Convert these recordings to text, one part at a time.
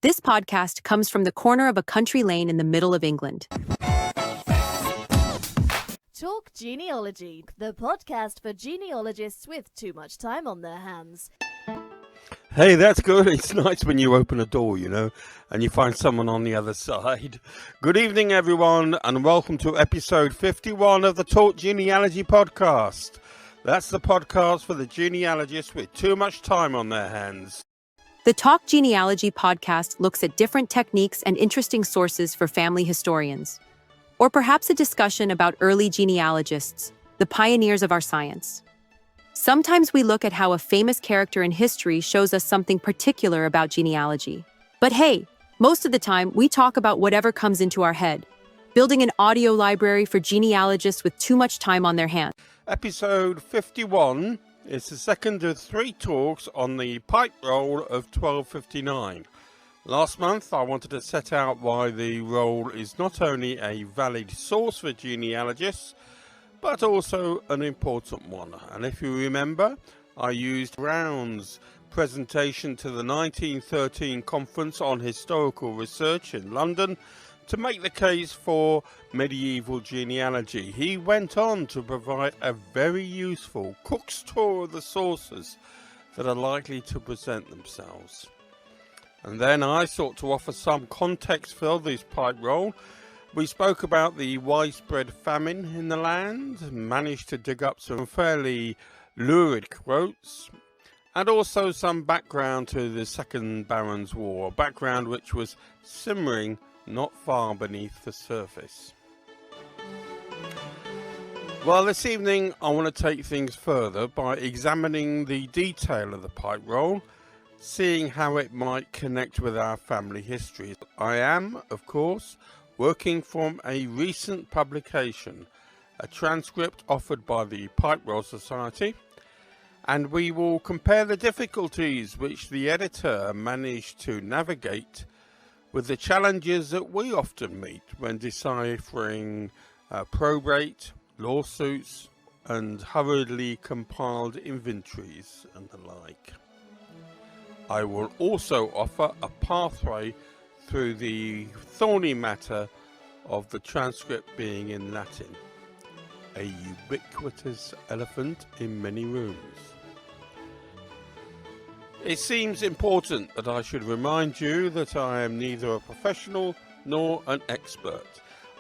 This podcast comes from the corner of a country lane in the middle of England. Talk Genealogy, the podcast for genealogists with too much time on their hands. Hey, that's good. It's nice when you open a door, and you find someone on the other side. Good evening, everyone, and welcome to episode 51 of the Talk Genealogy podcast. That's the podcast for the genealogists with too much time on their hands. The Talk Genealogy podcast looks at different techniques and interesting sources for family historians. Or perhaps a discussion about early genealogists, the pioneers of our science. Sometimes we look at how a famous character in history shows us something particular about genealogy. But hey, most of the time we talk about whatever comes into our head, building an audio library for genealogists with too much time on their hands. Episode 51 is the second of three talks on the pipe roll of 1259. Last month I wanted to set out why the roll is not only a valid source for genealogists, but also an important one. And if you remember, I used Brown's presentation to the 1913 Conference on Historical Research in London to make the case for medieval genealogy. He went on to provide a very useful Cook's tour of the sources that are likely to present themselves. And then I sought to offer some context for this pipe roll. We spoke about the widespread famine in the land, managed to dig up some fairly lurid quotes, and also some background to the Second Barons' War, a background which was simmering not far beneath the surface. Well, this evening I want to take things further by examining the detail of the pipe roll, seeing how it might connect with our family history. I am, of course, working from a recent publication, a transcript offered by the Pipe Roll Society, and we will compare the difficulties which the editor managed to navigate with the challenges that we often meet when deciphering probate, lawsuits, and hurriedly compiled inventories and the like. I will also offer a pathway through the thorny matter of the transcript being in Latin, a ubiquitous elephant in many rooms. It seems important that I should remind you that I am neither a professional nor an expert.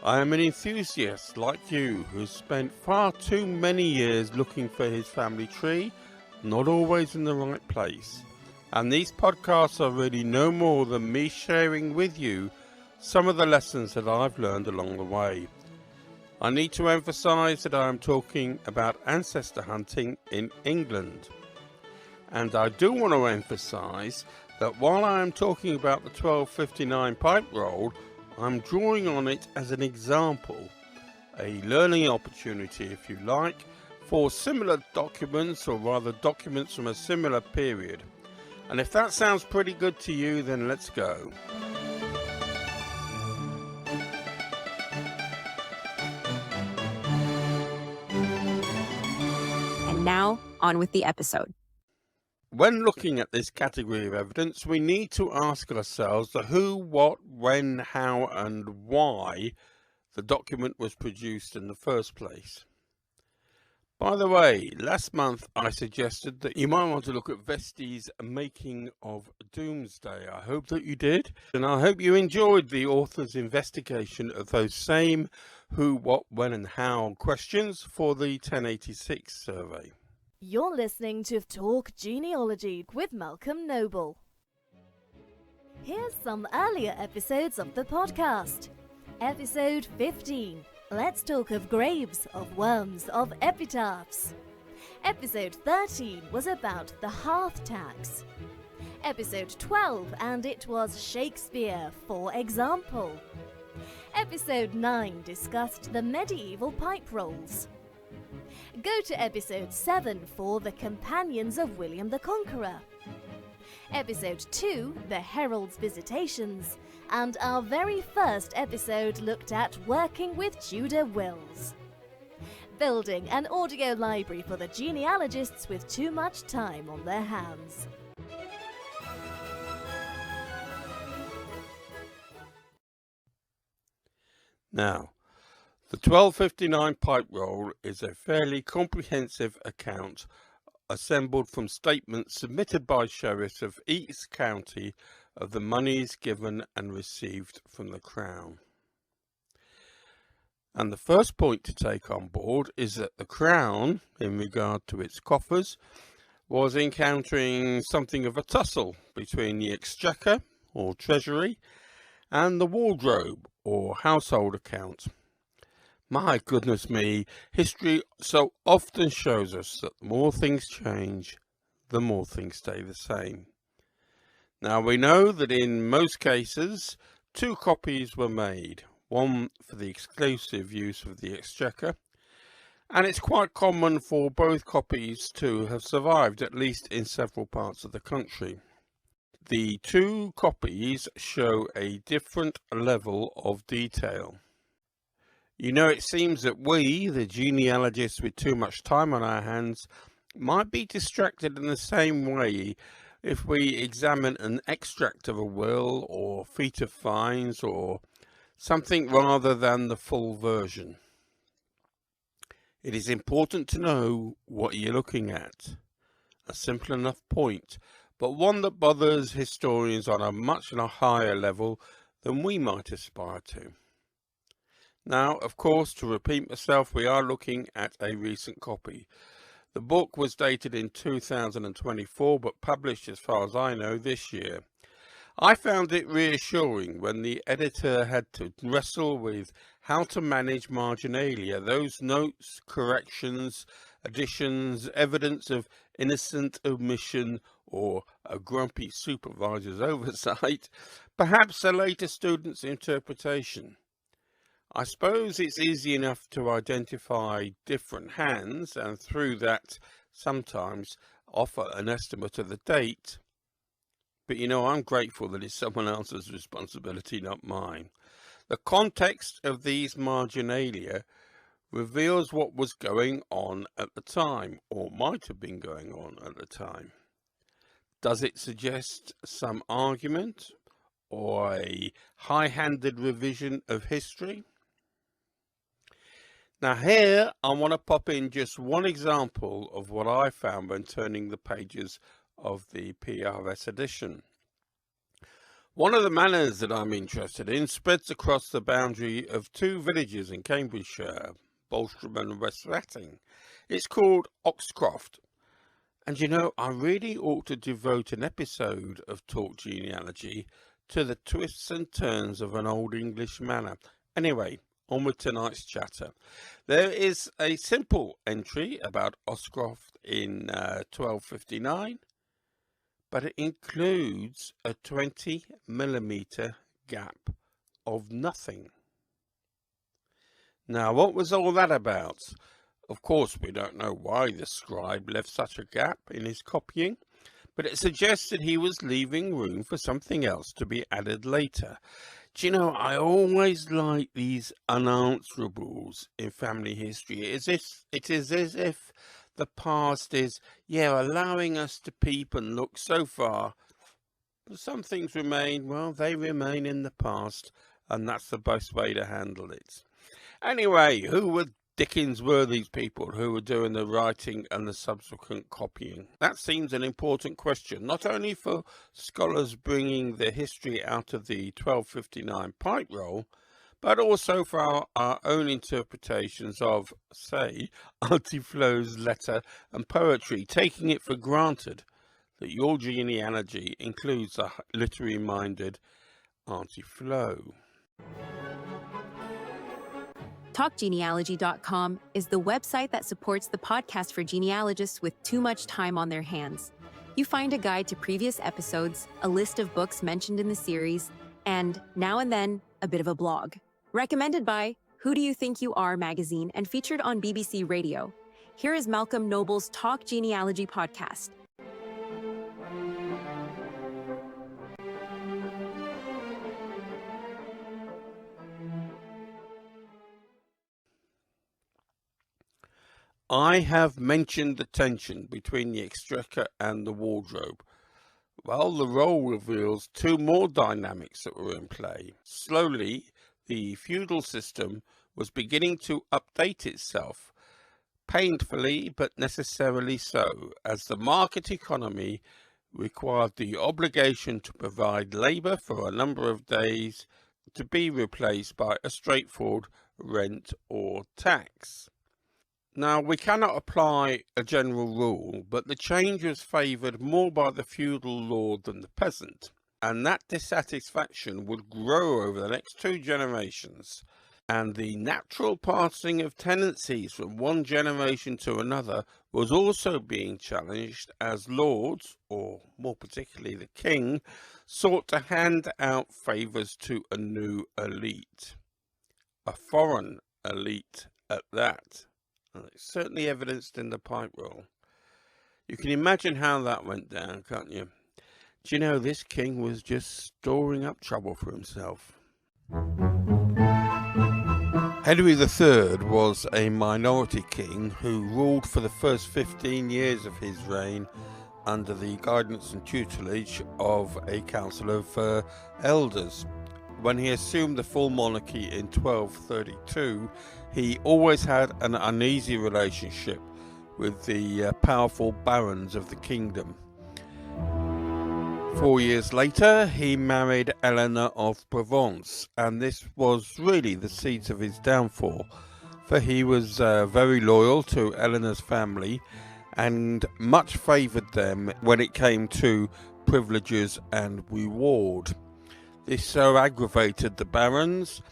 I am an enthusiast like you who's spent far too many years looking for his family tree, not always in the right place. And these podcasts are really no more than me sharing with you some of the lessons that I've learned along the way. I need to emphasize that I am talking about ancestor hunting in England. And I do want to emphasize that while I am talking about the 1259 pipe roll, I'm drawing on it as an example, a learning opportunity if you like, for similar documents, or rather documents from a similar period. And if that sounds pretty good to you, then let's go. And now, on with the episode. When looking at this category of evidence, we need to ask ourselves the who, what, when, how, and why the document was produced in the first place. By the way, last month I suggested that you might want to look at Vesti's Making of Doomsday. I hope that you did, and I hope you enjoyed the author's investigation of those same who, what, when and how questions for the 1086 survey. You're listening to Talk Genealogy with Malcolm Noble. Here's some earlier episodes of the podcast. Episode 15. Let's talk of graves, of worms, of epitaphs. Episode 13 was about the hearth tax. Episode 12, and it was Shakespeare, for example. Episode 9 discussed the medieval pipe rolls. Go to episode 7 for the companions of William the Conqueror. Episode 2, the Herald's Visitations, and our very first episode looked at working with Tudor wills. Building an audio library for the genealogists with too much time on their hands. Now, the 1259 Pipe Roll is a fairly comprehensive account assembled from statements submitted by sheriffs of each county of the monies given and received from the Crown. And the first point to take on board is that the Crown, in regard to its coffers, was encountering something of a tussle between the Exchequer, or Treasury, and the Wardrobe, or Household account. My goodness me, history so often shows us that the more things change, the more things stay the same. Now we know that in most cases, 2 copies were made, one for the exclusive use of the Exchequer, and it's quite common for both copies to have survived, at least in several parts of the country. The 2 copies show a different level of detail. You know, it seems that we, the genealogists with too much time on our hands, might be distracted in the same way if we examine an extract of a will or feat of fines or something rather than the full version. It is important to know what you're looking at. A simple enough point, but one that bothers historians on a much higher level than we might aspire to. Now, of course, to repeat myself, we are looking at a recent copy. The book was dated in 2024, but published, as far as I know, this year. I found it reassuring when the editor had to wrestle with how to manage marginalia, those notes, corrections, additions, evidence of innocent omission or a grumpy supervisor's oversight, perhaps a later student's interpretation. I suppose it's easy enough to identify different hands and through that sometimes offer an estimate of the date. But you know, I'm grateful that it's someone else's responsibility, not mine. The context of these marginalia reveals what was going on at the time, or might have been going on at the time. Does it suggest some argument or a high-handed revision of history? Now here I want to pop in just one example of what I found when turning the pages of the PRS edition. One of the manors that I'm interested in spreads across the boundary of 2 villages in Cambridgeshire, Bolstrom and West Ratting. It's called Oxcroft. And you know, I really ought to devote an episode of Talk Genealogy to the twists and turns of an old English manor. Anyway, on with tonight's chatter. There is a simple entry about Oxcroft in 1259, but it includes a 20mm gap of nothing. Now, what was all that about? Of course, we don't know why the scribe left such a gap in his copying, but it suggests that he was leaving room for something else to be added later. Do you know, I always like these unanswerables in family history. It is as if the past is, allowing us to peep and look so far. But some things remain, well, they remain in the past, and that's the best way to handle it. Anyway, who were Dickens were these people who were doing the writing and the subsequent copying? That seems an important question, not only for scholars bringing the history out of the 1259 Pipe Roll, but also for our own interpretations of, say, Auntie Flo's letter and poetry, taking it for granted that your genealogy includes a literary-minded Auntie Flo. TalkGenealogy.com is the website that supports the podcast for genealogists with too much time on their hands. You find a guide to previous episodes, a list of books mentioned in the series, and, now and then, a bit of a blog. Recommended by Who Do You Think You Are magazine and featured on BBC Radio. Here is Malcolm Noble's Talk Genealogy podcast. I have mentioned the tension between the Exchequer and the Wardrobe. Well, the roll reveals 2 more dynamics that were in play. Slowly, the feudal system was beginning to update itself, painfully but necessarily so, as the market economy required the obligation to provide labour for a number of days to be replaced by a straightforward rent or tax. Now, we cannot apply a general rule, but the change was favoured more by the feudal lord than the peasant, and that dissatisfaction would grow over the next 2 generations, and the natural passing of tenancies from one generation to another was also being challenged as lords, or more particularly the king, sought to hand out favours to a new elite, a foreign elite at that. It's certainly evidenced in the pipe roll. You can imagine how that went down, can't you? Do you know this king was just storing up trouble for himself? Henry III was a minority king who ruled for the first 15 years of his reign under the guidance and tutelage of a council of elders. When he assumed the full monarchy in 1232, he always had an uneasy relationship with the powerful barons of the kingdom. 4 years later, he married Eleanor of Provence, and this was really the seeds of his downfall, for he was very loyal to Eleanor's family and much favoured them when it came to privileges and reward. This so aggravated the barons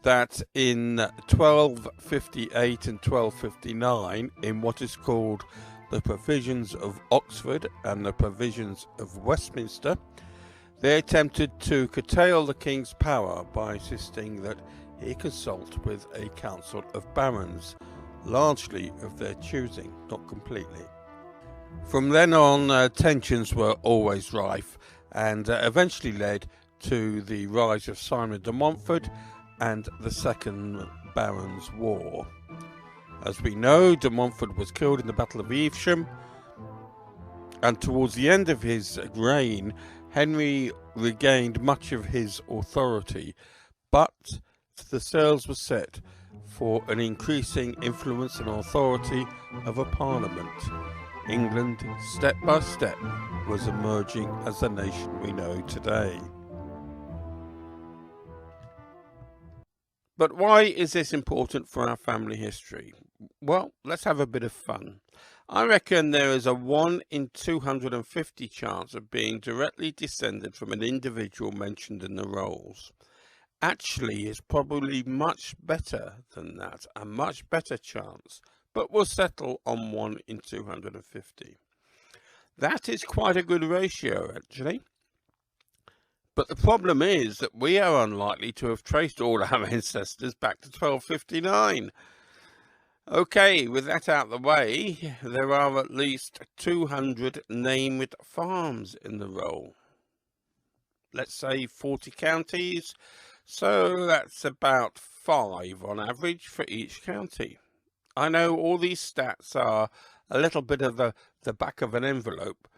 that in 1258 and 1259, in what is called the Provisions of Oxford and the Provisions of Westminster, they attempted to curtail the king's power by insisting that he consult with a council of barons, largely of their choosing, not completely. From then on, tensions were always rife and eventually led to the rise of Simon de Montfort and the Second Barons' War. As we know, de Montfort was killed in the Battle of Evesham, and towards the end of his reign, Henry regained much of his authority, but the sails were set for an increasing influence and authority of a parliament. England, step by step, was emerging as the nation we know today. But why is this important for our family history? Well, let's have a bit of fun. I reckon there is a 1 in 250 chance of being directly descended from an individual mentioned in the rolls. Actually, it's probably much better than that, a much better chance, but we'll settle on 1 in 250. That is quite a good ratio, actually. But the problem is that we are unlikely to have traced all our ancestors back to 1259. Okay, with that out of the way, there are at least 200 named farms in the roll. Let's say 40 counties, so that's about 5 on average for each county. I know all these stats are a little bit of the back of an envelope,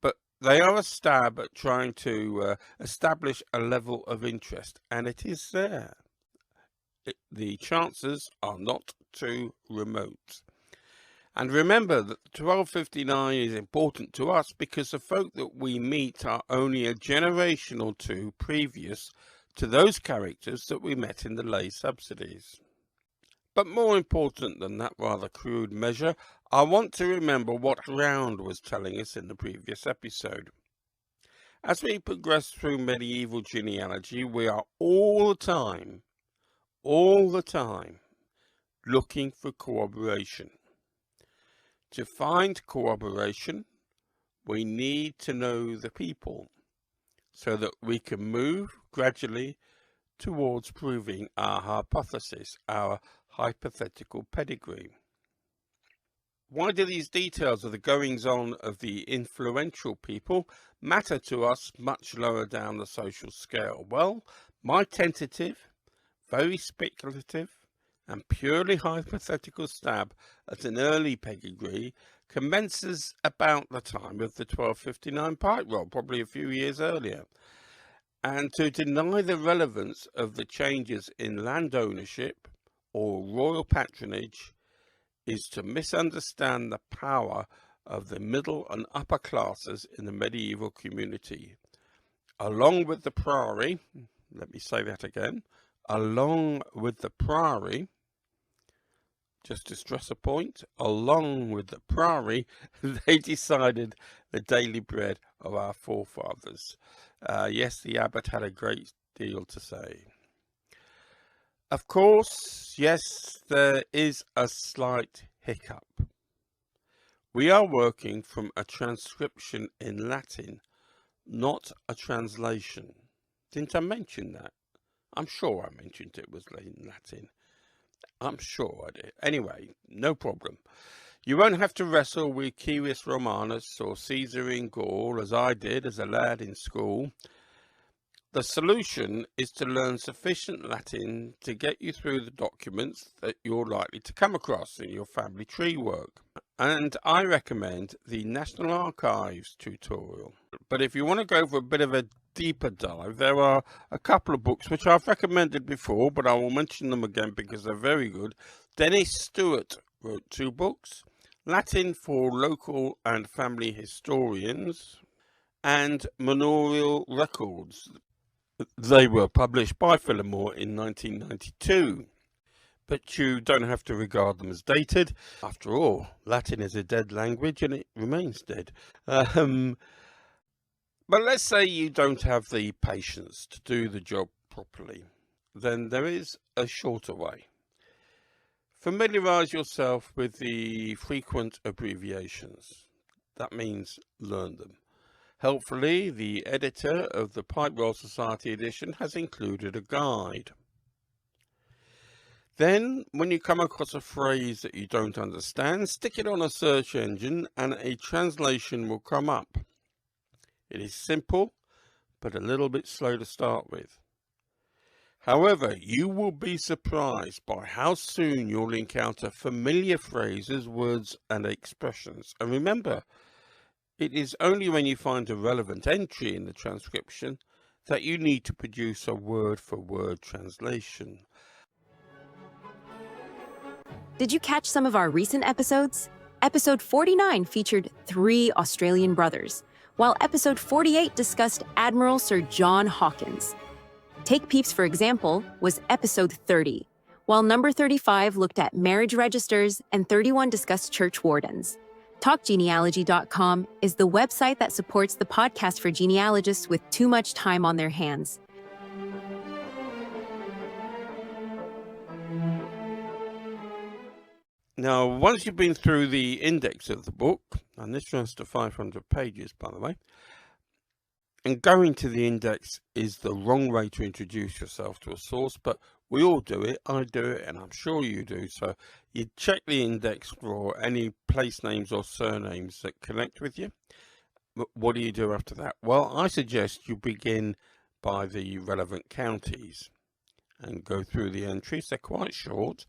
but they are a stab at trying to establish a level of interest, and it is there. The chances are not too remote. And remember that 1259 is important to us because the folk that we meet are only a generation or two previous to those characters that we met in the lay subsidies. But more important than that rather crude measure, I want to remember what Round was telling us in the previous episode. As we progress through medieval genealogy, we are all the time, looking for corroboration. To find corroboration, we need to know the people, so that we can move gradually towards proving our hypothesis, our hypothetical pedigree. Why do these details of the goings-on of the influential people matter to us much lower down the social scale? Well, my tentative, very speculative, and purely hypothetical stab at an early pedigree commences about the time of the 1259 pipe roll, probably a few years earlier. And to deny the relevance of the changes in land ownership or royal patronage is to misunderstand the power of the middle and upper classes in the medieval community. Along with the priory, let me say that again, along with the priory, just to stress a point, along with the priory, they decided the daily bread of our forefathers. Yes, the abbot had a great deal to say. Of course, yes, there is a slight hiccup. We are working from a transcription in Latin, not a translation. Didn't I mention that? I'm sure I mentioned it was in Latin. I'm sure I did. Anyway, no problem. You won't have to wrestle with Civius Romanus or Caesar in Gaul as I did as a lad in school. The solution is to learn sufficient Latin to get you through the documents that you're likely to come across in your family tree work. And I recommend the National Archives tutorial. But if you want to go for a bit of a deeper dive, there are a couple of books which I've recommended before, but I will mention them again because they're very good. Dennis Stewart wrote 2 books, Latin for Local and Family Historians and Manorial Records. They were published by Phillimore in 1992. But you don't have to regard them as dated. After all, Latin is a dead language and it remains dead. But let's say you don't have the patience to do the job properly. Then there is a shorter way. Familiarise yourself with the frequent abbreviations. That means learn them. Helpfully, the editor of the Pipe Roll Society edition has included a guide. Then, when you come across a phrase that you don't understand, stick it on a search engine and a translation will come up. It is simple, but a little bit slow to start with. However, you will be surprised by how soon you'll encounter familiar phrases, words, and expressions. And remember, it is only when you find a relevant entry in the transcription that you need to produce a word-for-word translation. Did you catch some of our recent episodes? Episode 49 featured 3 Australian brothers, while episode 48 discussed Admiral Sir John Hawkins. Take Peeps, for example, was episode 30, while number 35 looked at marriage registers and 31 discussed church wardens. TalkGenealogy.com is the website that supports the podcast for genealogists with too much time on their hands. Now, once you've been through the index of the book, and this runs to 500 pages, by the way, and going to the index is the wrong way to introduce yourself to a source, but we all do it. I do it, and I'm sure you do. So you check the index for any place names or surnames that connect with you. But what do you do after that? Well, I suggest you begin by the relevant counties and go through the entries. They're quite short.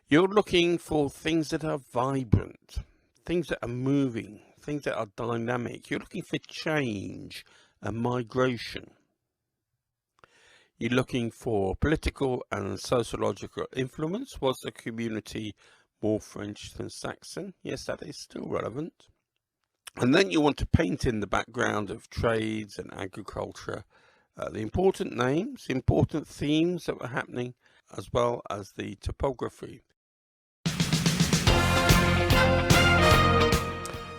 You're looking for things that are vibrant, things that are moving, things that are dynamic. You're looking for change and migration. You're looking for political and sociological influence. Was the community more French than Saxon? Yes, that is still relevant. And then you want to paint in the background of trades and agriculture, the important names, important themes that were happening, as well as the topography.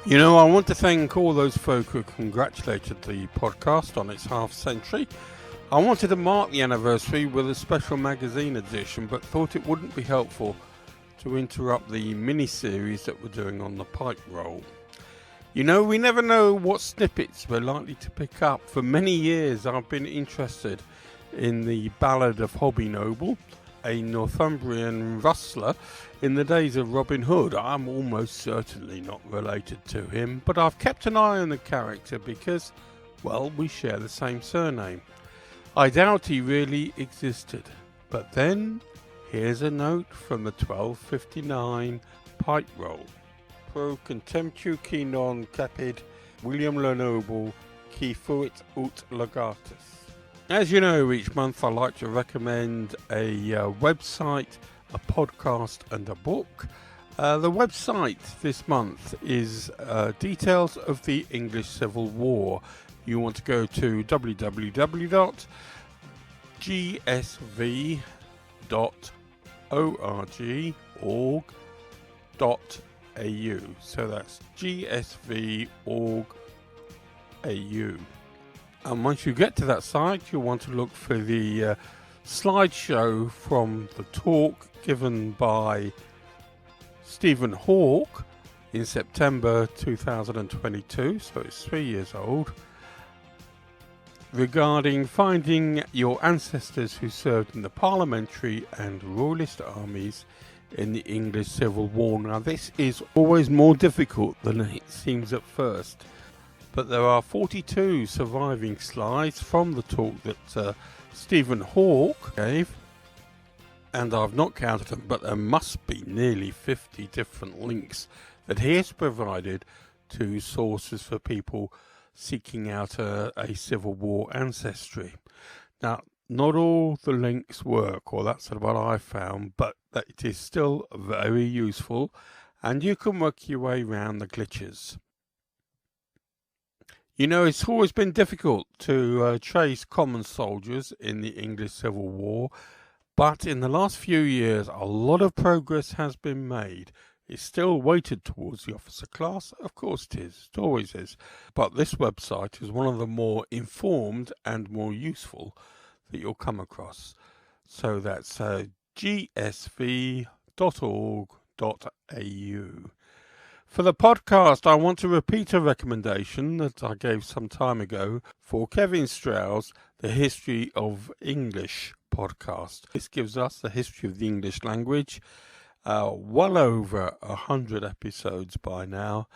You know, I want to thank all those folk who congratulated the podcast on its half century. I wanted to mark the anniversary with a special magazine edition, but thought it wouldn't be helpful to interrupt the mini-series that we're doing on the pipe roll. You know, we never know what snippets we're likely to pick up. For many years I've been interested in the Ballad of Hobby Noble, a Northumbrian rustler in the days of Robin Hood. I'm almost certainly not related to him, but I've kept an eye on the character because, well, we share the same surname. I doubt he really existed. But then, here's a note from the 1259 pipe roll. Pro contemptu qui non capid William le Noble qui fuit ut legatus. As you know, each month I like to recommend a website, a podcast and a book. The website this month is Details of the English Civil War. You want to go to www.gsv.org.au. So that's gsv.org.au. And once you get to that site, you'll want to look for the slideshow from the talk given by Stephen Hawke in September 2022, so it's 3 years old, regarding finding your ancestors who served in the parliamentary and royalist armies in the English Civil War. Now, this is always more difficult than it seems at first, but there are 42 surviving slides from the talk that Stephen Hawke gave, and I've not counted them, but there must be nearly 50 different links that he has provided to sources for people seeking out a Civil War ancestry. Now, not all the links work, or that's what I found, but it is still very useful, and you can work your way around the glitches. You know, it's always been difficult to trace common soldiers in the English Civil War, but in the last few years a lot of progress has been made. It's still weighted towards the officer class, of course it is, it always is, but this website is one of the more informed and more useful that you'll come across. So that's gsv.org.au. For the podcast, I want to repeat a recommendation that I gave some time ago for Kevin Strauss' The History of English podcast. This gives us the history of the English language, well over 100 episodes by now,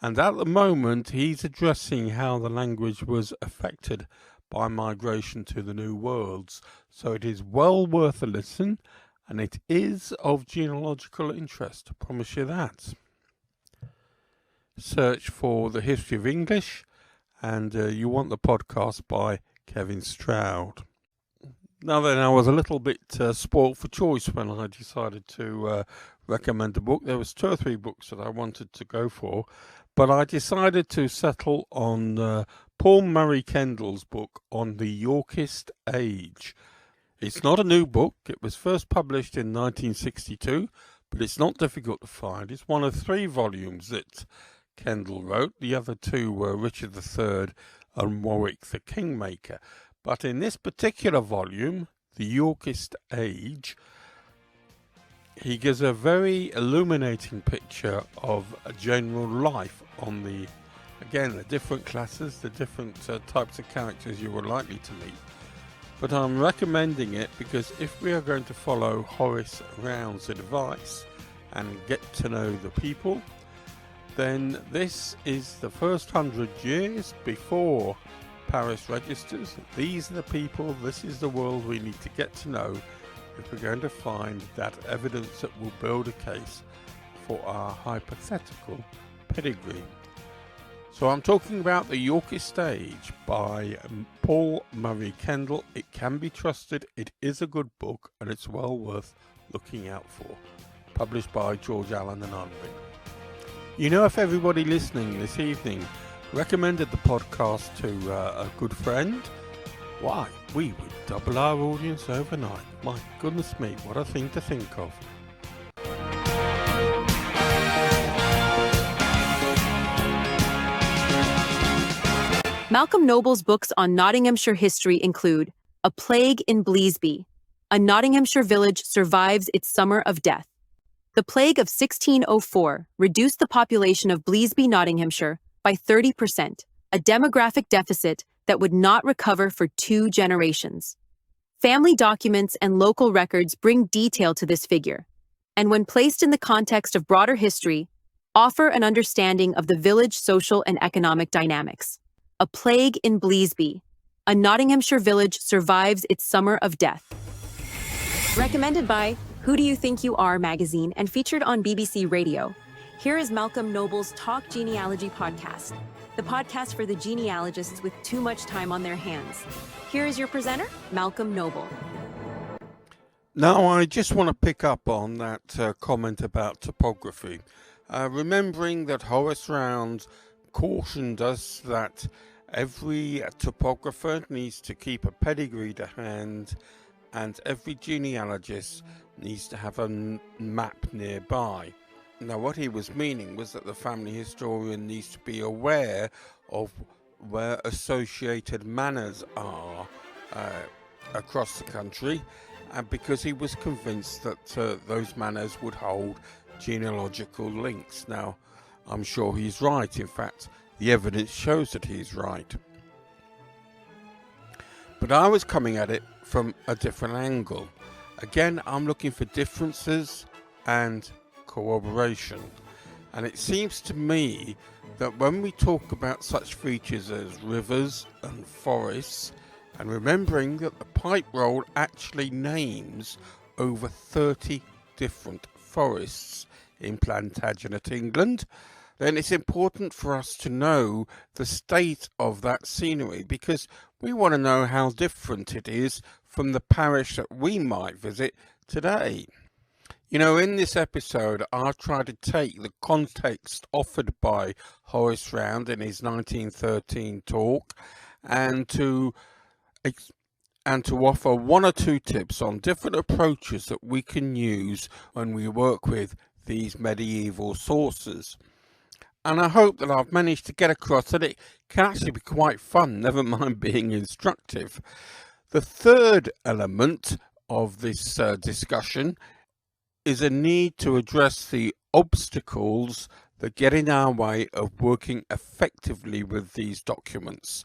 and at the moment he's addressing how the language was affected by migration to the New Worlds. So it is well worth a listen, and it is of genealogical interest, I promise you that. Search for The History of English, and you want the podcast by Kevin Stroud. Now then, I was a little bit spoilt for choice when I decided to recommend a book. There was 2 or 3 books that I wanted to go for, but I decided to settle on Paul Murray Kendall's book on the Yorkist Age. It's not a new book. It was first published in 1962, but it's not difficult to find. It's one of 3 volumes that Kendall wrote. The other 2 were Richard III and Warwick the Kingmaker. But in this particular volume, The Yorkist Age, he gives a very illuminating picture of a general life on the different classes, the different types of characters you were likely to meet. But I'm recommending it because if we are going to follow Horace Round's advice and get to know the people, then this is the first 100 years before Paris registers. These are the people, this is the world we need to get to know if we're going to find that evidence that will build a case for our hypothetical pedigree. So I'm talking about The Yorkist Age by Paul Murray Kendall. It can be trusted, it is a good book, and it's well worth looking out for. Published by George Allen and Unwin. You know, if everybody listening this evening recommended the podcast to a good friend, why, we would double our audience overnight. My goodness me, what a thing to think of. Malcolm Noble's books on Nottinghamshire history include A Plague in Bleasby. A Nottinghamshire village survives its summer of death. The plague of 1604 reduced the population of Bleasby, Nottinghamshire, by 30%, a demographic deficit that would not recover for 2 generations. Family documents and local records bring detail to this figure, and when placed in the context of broader history, offer an understanding of the village social and economic dynamics. A Plague in Bleasby. A Nottinghamshire village survives its summer of death. Recommended by Who Do You Think You Are magazine and featured on BBC Radio. Here is Malcolm Noble's Talk Genealogy podcast. the podcast for the genealogists with too much time on their hands. Here is your presenter, Malcolm Noble. Now, I just want to pick up on that comment about topography, remembering that Horace Round cautioned us that every topographer needs to keep a pedigree to hand, and every genealogist needs to have a map nearby. Now, what he was meaning was that the family historian needs to be aware of where associated manors are across the country, and because he was convinced that those manors would hold genealogical links. Now, I'm sure he's right. In fact, the evidence shows that he's right. But I was coming at it from a different angle. Again, I'm looking for differences and corroboration. And it seems to me that when we talk about such features as rivers and forests, and remembering that the pipe roll actually names over 30 different forests in Plantagenet, England, then it's important for us to know the state of that scenery, because we want to know how different it is from the parish that we might visit today. You know, in this episode, I've tried to take the context offered by Horace Round in his 1913 talk and to offer one or two tips on different approaches that we can use when we work with these medieval sources. And I hope that I've managed to get across that it can actually be quite fun, never mind being instructive. The third element of this discussion is a need to address the obstacles that get in our way of working effectively with these documents.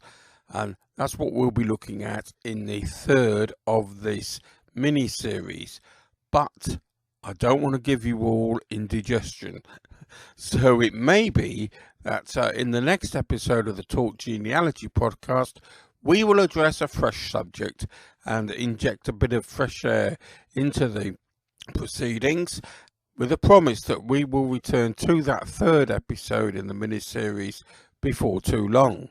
And that's what we'll be looking at in the third of this mini-series. But I don't want to give you all indigestion. So it may be that in the next episode of the Talk Genealogy podcast, we will address a fresh subject and inject a bit of fresh air into the proceedings, with a promise that we will return to that third episode in the mini-series before too long.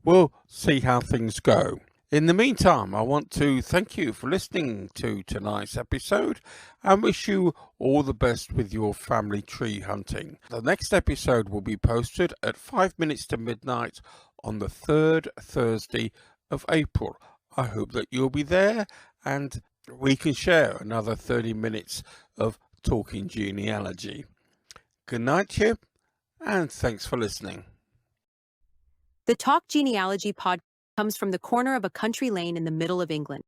We'll see how things go. In the meantime, I want to thank you for listening to tonight's episode and wish you all the best with your family tree hunting. The next episode will be posted at 5 minutes to midnight on the third Thursday of April. I hope that you'll be there and we can share another 30 minutes of talking genealogy. Good night, Chip, and thanks for listening. The Talk Genealogy pod comes from the corner of a country lane in the middle of England.